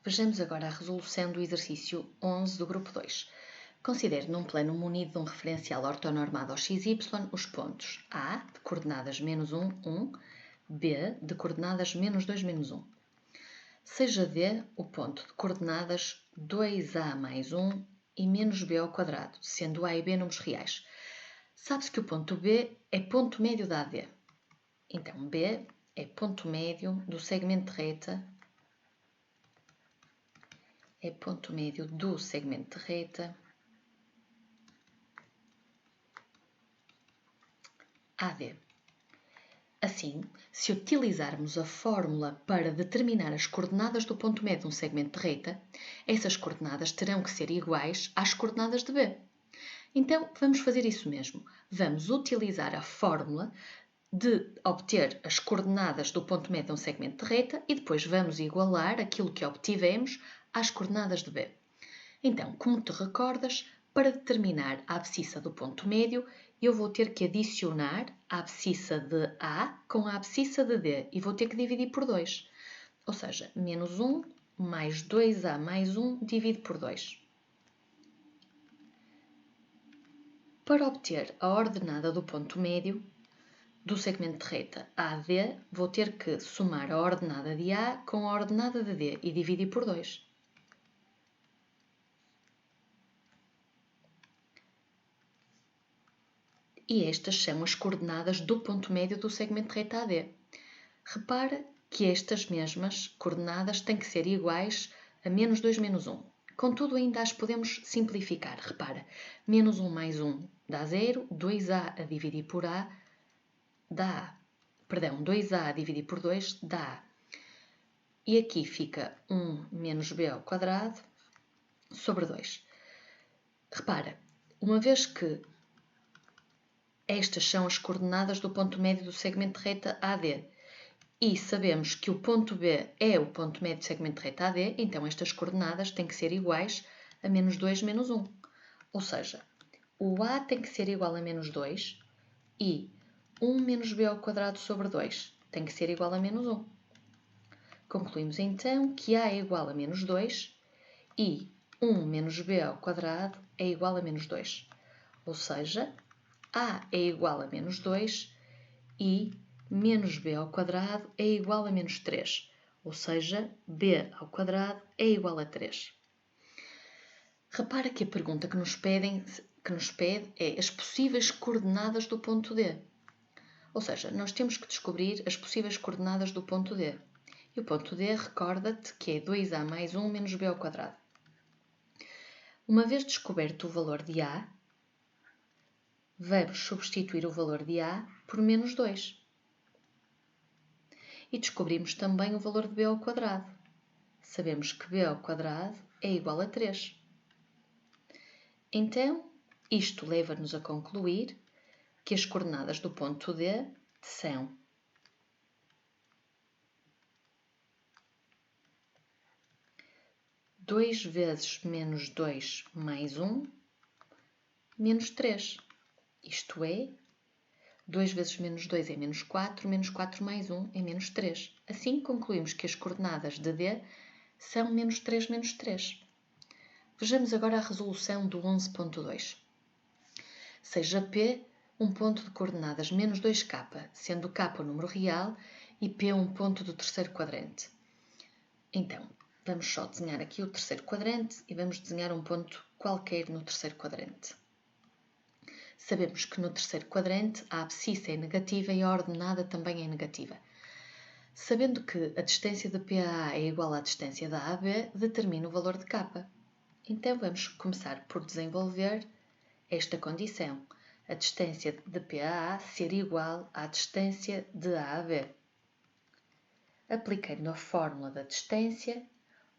Vejamos agora a resolução do exercício 11 do grupo 2. Considere num plano munido de um referencial ortonormado ao XY os pontos A, de coordenadas menos 1, 1, B, de coordenadas menos 2, menos 1. Seja D o ponto de coordenadas 2A mais 1 e menos B ao quadrado, sendo A e B números reais. Sabe-se que o ponto B é ponto médio da AD. Então, B é ponto médio do segmento de reta, AD. Assim, se utilizarmos a fórmula para determinar as coordenadas do ponto médio de um segmento de reta, essas coordenadas terão que ser iguais às coordenadas de B. Então, vamos fazer isso mesmo. Vamos utilizar a fórmula de obter as coordenadas do ponto médio de um segmento de reta e depois vamos igualar aquilo que obtivemos às coordenadas de B. Então, como te recordas, para determinar a abscissa do ponto médio, eu vou ter que adicionar a abscissa de A com a abscissa de D e vou ter que dividir por 2. Ou seja, menos 1 mais 2A mais 1 dividido por 2. Para obter a ordenada do ponto médio do segmento de reta AD, vou ter que somar a ordenada de A com a ordenada de D e dividir por 2. E estas são as coordenadas do ponto médio do segmento de reta AD. Repara que estas mesmas coordenadas têm que ser iguais a menos 2, menos 1. Contudo, ainda as podemos simplificar. Repara, menos 1 mais 1 dá 0, 2A a dividir por A dá A. Perdão, 2A a dividir por 2 dá A. E aqui fica 1 menos B ao quadrado sobre 2. Repara, uma vez que estas são as coordenadas do ponto médio do segmento de reta AD e sabemos que o ponto B é o ponto médio do segmento de reta AD, então estas coordenadas têm que ser iguais a menos 2, menos 1. Ou seja, o A tem que ser igual a menos 2 e 1 menos B ao quadrado sobre 2 tem que ser igual a menos 1. Concluímos então que A é igual a menos 2 e 1 menos B ao quadrado é igual a menos 2. Ou seja, A é igual a menos 2 e menos B ao quadrado é igual a menos 3. Ou seja, B ao quadrado é igual a 3. Repara que a pergunta que nos pede é as possíveis coordenadas do ponto D. Ou seja, nós temos que descobrir as possíveis coordenadas do ponto D. E o ponto D, recorda-te que é 2A mais 1 menos B ao quadrado. Uma vez descoberto o valor de A, vamos substituir o valor de A por menos 2. E descobrimos também o valor de B ao quadrado. Sabemos que B ao quadrado é igual a 3. Então, isto leva-nos a concluir que as coordenadas do ponto D são 2 vezes menos 2 mais 1, menos 3. Isto é, 2 vezes menos 2 é menos 4 mais 1 é menos 3. Assim, concluímos que as coordenadas de D são menos 3, menos 3. Vejamos agora a resolução do 11.2. Seja P um ponto de coordenadas menos 2K, sendo K o número real e P um ponto do terceiro quadrante. Então, vamos só desenhar aqui o terceiro quadrante e vamos desenhar um ponto qualquer no terceiro quadrante. Sabemos que no terceiro quadrante a abscissa é negativa e a ordenada também é negativa. Sabendo que a distância de PA é igual à distância da AB, determina o valor de K. Então vamos começar por desenvolver esta condição. A distância de PA ser igual à distância de AB. Aplicando a fórmula da distância,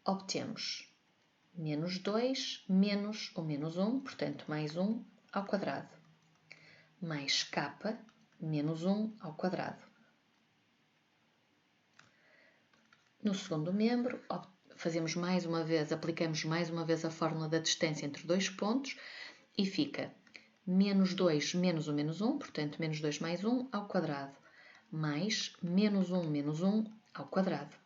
obtemos menos 2 menos o menos 1, portanto mais 1 ao quadrado, mais K menos 1 ao quadrado. No segundo membro, aplicamos mais uma vez a fórmula da distância entre dois pontos e fica menos 2 menos o menos 1, portanto menos 2 mais 1 ao quadrado, mais menos 1 ao quadrado.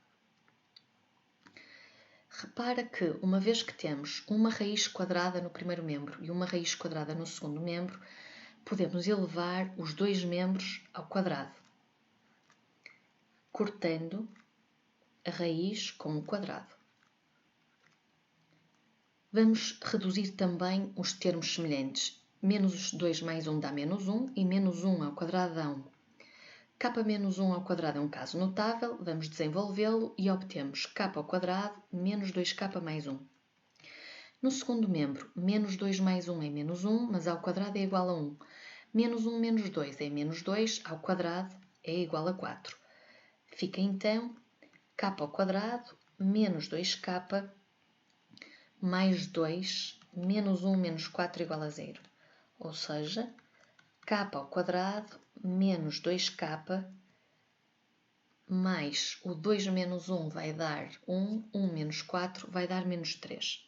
Repara que, uma vez que temos uma raiz quadrada no primeiro membro e uma raiz quadrada no segundo membro, podemos elevar os dois membros ao quadrado, cortando a raiz com o quadrado. Vamos reduzir também os termos semelhantes. Menos 2 mais 1 dá menos 1 e menos 1 ao quadrado dá 1. K menos 1 ao quadrado é um caso notável, vamos desenvolvê-lo e obtemos K ao quadrado menos 2K mais 1. No segundo membro, menos 2 mais 1 é menos 1, mas ao quadrado é igual a 1. Menos 1 menos 2 é menos 2, ao quadrado é igual a 4. Fica então K ao quadrado menos 2K mais 2 menos 1 menos 4 igual a 0. Ou seja, K ao quadrado menos 2K mais o 2 menos 1 vai dar 1, 1 menos 4 vai dar menos 3.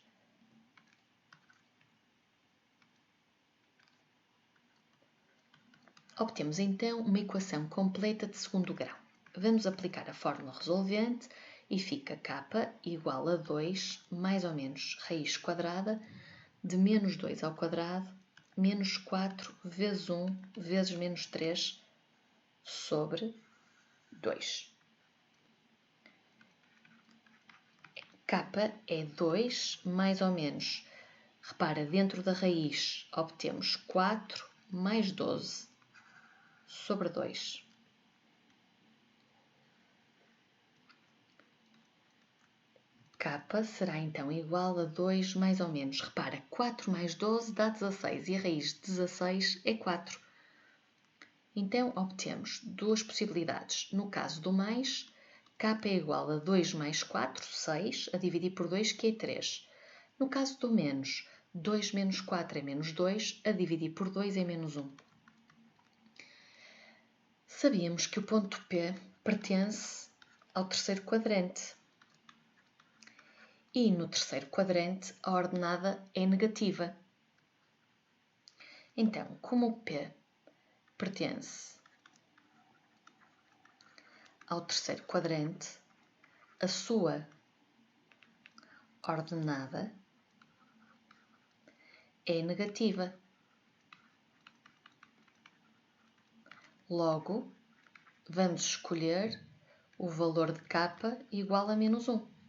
Obtemos então uma equação completa de segundo grau. Vamos aplicar a fórmula resolvente e fica K igual a 2 mais ou menos raiz quadrada de menos 2 ao quadrado menos 4 vezes 1 vezes menos 3 sobre 2. K é 2 mais ou menos. Repara, dentro da raiz obtemos 4 mais 12 sobre 2. K será então igual a 2 mais ou menos. Repara, 4 mais 12 dá 16 e a raiz de 16 é 4. Então, obtemos duas possibilidades. No caso do mais, K é igual a 2 mais 4, 6, a dividir por 2, que é 3. No caso do menos, 2 menos 4 é menos 2, a dividir por 2 é menos 1. Sabíamos que o ponto P pertence ao terceiro quadrante. E no terceiro quadrante a ordenada é negativa. Então, como o P pertence ao terceiro quadrante, a sua ordenada é negativa. Logo, vamos escolher o valor de K igual a menos 1.